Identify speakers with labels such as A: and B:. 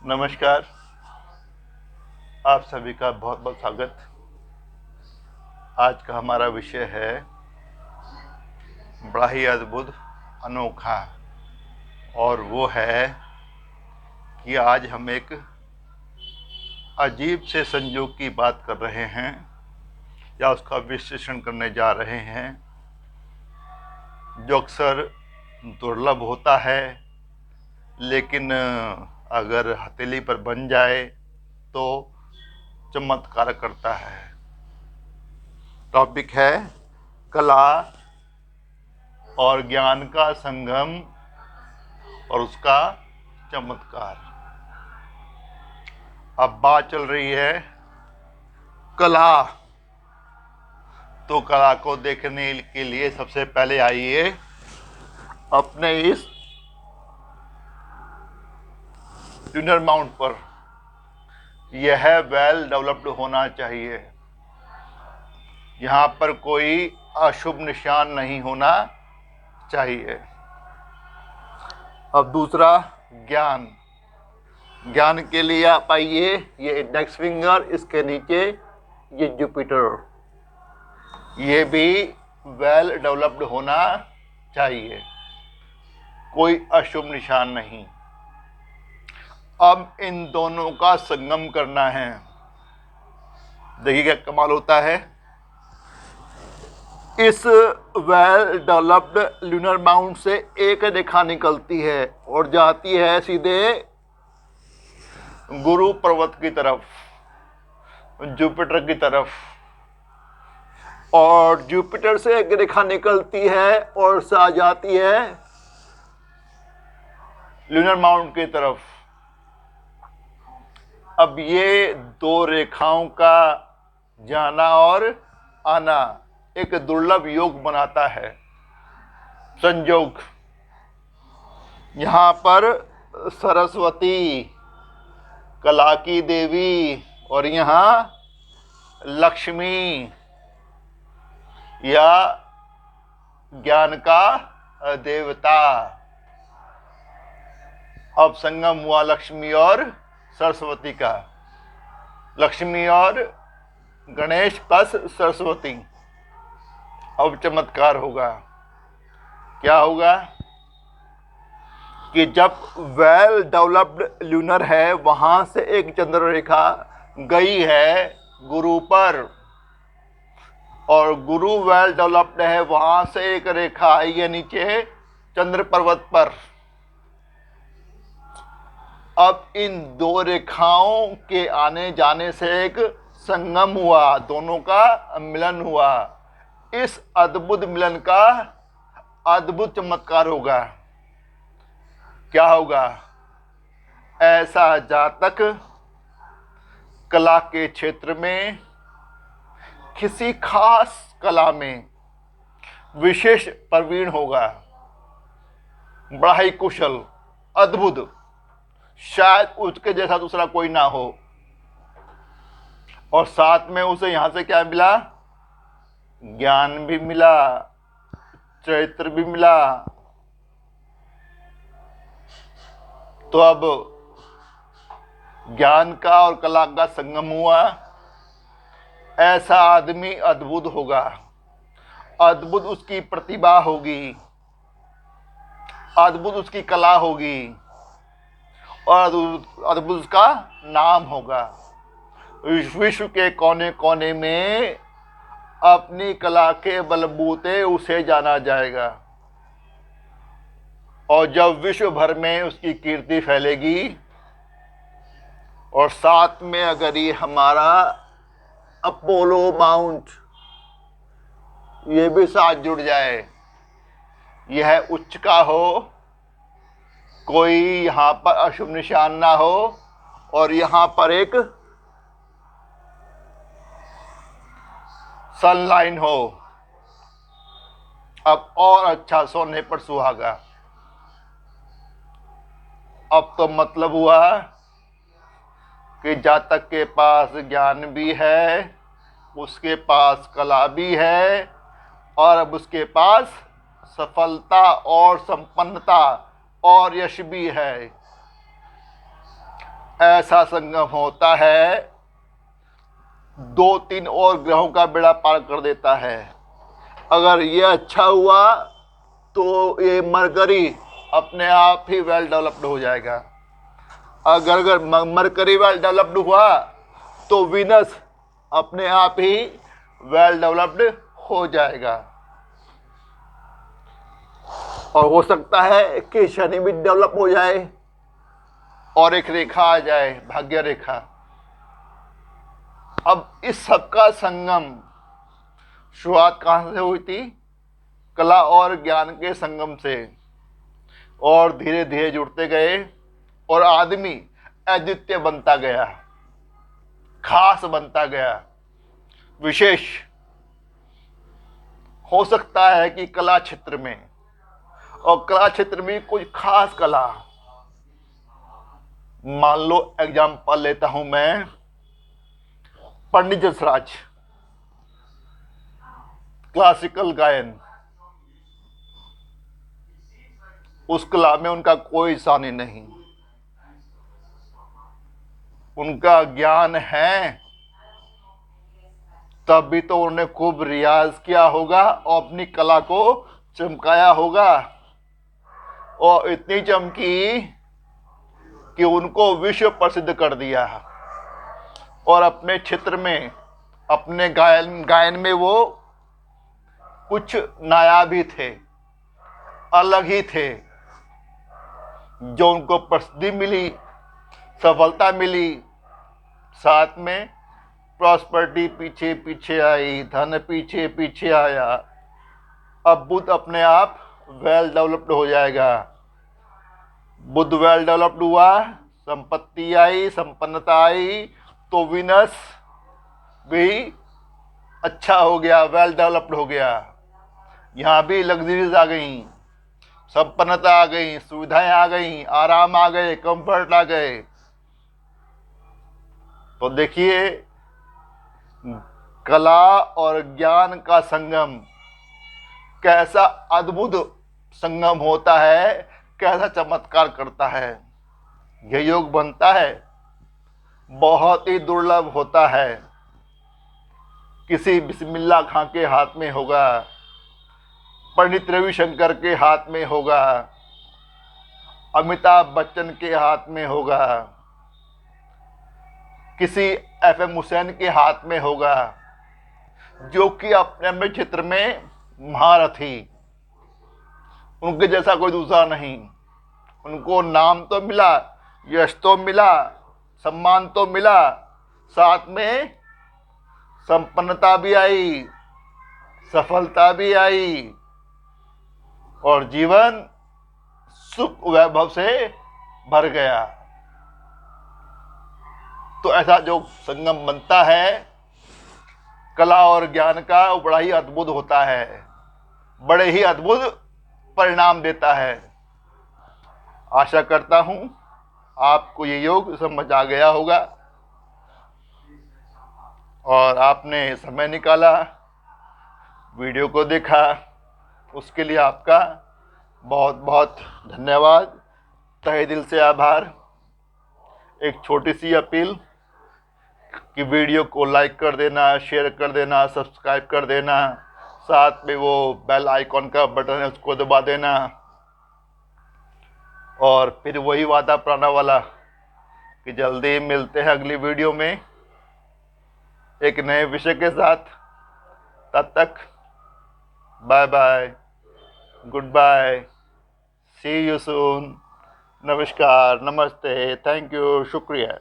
A: नमस्कार। आप सभी का बहुत बहुत स्वागत। आज का हमारा विषय है बड़ा ही अद्भुत, अनोखा, और वो है कि आज हम एक अजीब से संयोग की बात कर रहे हैं या उसका विश्लेषण करने जा रहे हैं, जो अक्सर दुर्लभ होता है, लेकिन अगर हथेली पर बन जाए तो चमत्कार करता है। टॉपिक है कला और ज्ञान का संगम और उसका चमत्कार। अब बात चल रही है कला, तो कला को देखने के लिए सबसे पहले आइए अपने इस लूनर माउंट पर। यह वेल डेवलप्ड होना चाहिए, यहाँ पर कोई अशुभ निशान नहीं होना चाहिए। अब दूसरा, ज्ञान। ज्ञान के लिए आप आइए, ये इंडेक्स फिंगर, इसके नीचे ये जुपिटर, ये भी वेल डेवलप्ड होना चाहिए, कोई अशुभ निशान नहीं। अब इन दोनों का संगम करना है। देखिए क्या कमाल होता है। इस वेल डेवलप्ड लूनर माउंट से एक रेखा निकलती है और जाती है सीधे गुरु पर्वत की तरफ, जुपिटर की तरफ, और जुपिटर से एक रेखा निकलती है और आ जाती है लूनर माउंट की तरफ। अब ये दो रेखाओं का जाना और आना एक दुर्लभ योग बनाता है, संयोग। यहाँ पर सरस्वती, कला की देवी, और यहाँ लक्ष्मी या ज्ञान का देवता। अब संगम हुआ लक्ष्मी और सरस्वती का, लक्ष्मी और गणेश प्लस सरस्वती। अब चमत्कार होगा। क्या होगा कि जब वेल डेवलप्ड लूनर है, वहां से एक चंद्र रेखा गई है गुरु पर, और गुरु वेल डेवलप्ड है, वहां से एक रेखा आई है नीचे चंद्र पर्वत पर। अब इन दो रेखाओं के आने जाने से एक संगम हुआ, दोनों का मिलन हुआ। इस अद्भुत मिलन का अद्भुत चमत्कार होगा। क्या होगा? ऐसा जातक कला के क्षेत्र में, किसी खास कला में विशेष प्रवीण होगा, बड़ा ही कुशल, अद्भुत, शायद उसके जैसा दूसरा कोई ना हो। और साथ में उसे यहां से क्या मिला? ज्ञान भी मिला, चरित्र भी मिला। तो अब ज्ञान का और कला का संगम हुआ। ऐसा आदमी अद्भुत होगा, अद्भुत उसकी प्रतिभा होगी, अद्भुत उसकी कला होगी, और अद्भुत उसका नाम होगा। विश्व के कोने कोने में अपनी कला के बलबूते उसे जाना जाएगा, और जब विश्व भर में उसकी कीर्ति फैलेगी, और साथ में अगर ये हमारा अपोलो माउंट ये भी साथ जुड़ जाए, यह उच्च का हो, कोई यहाँ पर अशुभ निशान ना हो, और यहाँ पर एक सनलाइन हो, अब और अच्छा, सोने पर सुहागा। अब तो मतलब हुआ कि जातक के पास ज्ञान भी है, उसके पास कला भी है, और अब उसके पास सफलता और संपन्नता और यश भी है। ऐसा संगम होता है 2-3 और ग्रहों का बेड़ा पार कर देता है। अगर ये अच्छा हुआ तो ये मरकरी अपने आप ही वेल डेवलप्ड हो जाएगा। अगर मरकरी वेल डेवलप्ड हुआ तो वीनस अपने आप ही वेल डेवलप्ड हो जाएगा। और हो सकता है कि शनि भी डेवलप हो जाए और एक रेखा आ जाए, भाग्य रेखा। अब इस सबका संगम शुरुआत कहां से हुई थी? कला और ज्ञान के संगम से, और धीरे धीरे जुड़ते गए और आदमी अद्वितीय बनता गया, खास बनता गया, विशेष। हो सकता है कि कला क्षेत्र में, और कला क्षेत्र में कुछ खास कला, मान लो एग्जाम्पल लेता हूं मैं, पंडित जसराज, क्लासिकल गायन, उस कला में उनका कोई सानी नहीं। उनका ज्ञान है, तब भी तो उन्होंने खूब रियाज किया होगा और अपनी कला को चमकाया होगा, और इतनी चमकी कि उनको विश्व प्रसिद्ध कर दिया। और अपने क्षेत्र में, अपने गायन में वो कुछ नायाब ही थे, अलग ही थे। जो उनको प्रसिद्धि मिली, सफलता मिली, साथ में प्रॉस्पेरिटी पीछे पीछे आई, धन पीछे पीछे आया। अब बुध अपने आप वेल डेवलप्ड हो जाएगा। बुध वेल डेवलप्ड हुआ, संपत्ति आई, संपन्नता आई, तो विनस भी अच्छा हो गया, वेल डेवलप्ड हो गया। यहाँ भी लग्जरीज आ गई, संपन्नता आ गई, सुविधाएं आ गई, आराम आ गए, कंफर्ट आ गए। तो देखिए, कला और ज्ञान का संगम कैसा अद्भुत संगम होता है, कैसा चमत्कार करता है। यह योग बनता है, बहुत ही दुर्लभ होता है। किसी बिस्मिल्लाह खां के हाथ में होगा, पंडित रविशंकर के हाथ में होगा, अमिताभ बच्चन के हाथ में होगा, किसी FM हुसैन के हाथ में होगा, जो कि अपने क्षेत्र में महारथी, उनके जैसा कोई दूसरा नहीं। उनको नाम तो मिला, यश तो मिला, सम्मान तो मिला, साथ में संपन्नता भी आई, सफलता भी आई, और जीवन सुख वैभव से भर गया। तो ऐसा जो संगम बनता है कला और ज्ञान का, वो बड़ा ही अद्भुत होता है, बड़े ही अद्भुत परिणाम देता है। आशा करता हूं आपको ये योग समझ आ गया होगा और आपने समय निकाला, वीडियो को देखा, उसके लिए आपका बहुत बहुत धन्यवाद, तहे दिल से आभार। एक छोटी सी अपील कि वीडियो को लाइक कर देना, शेयर कर देना, सब्सक्राइब कर देना, साथ में वो बेल आइकॉन का बटन है उसको दबा देना, और फिर वही वादा पुराना वाला कि जल्दी मिलते हैं अगली वीडियो में एक नए विषय के साथ। तब तक bye bye, goodbye, see you soon, नमस्कार, नमस्ते, थैंक यू, शुक्रिया।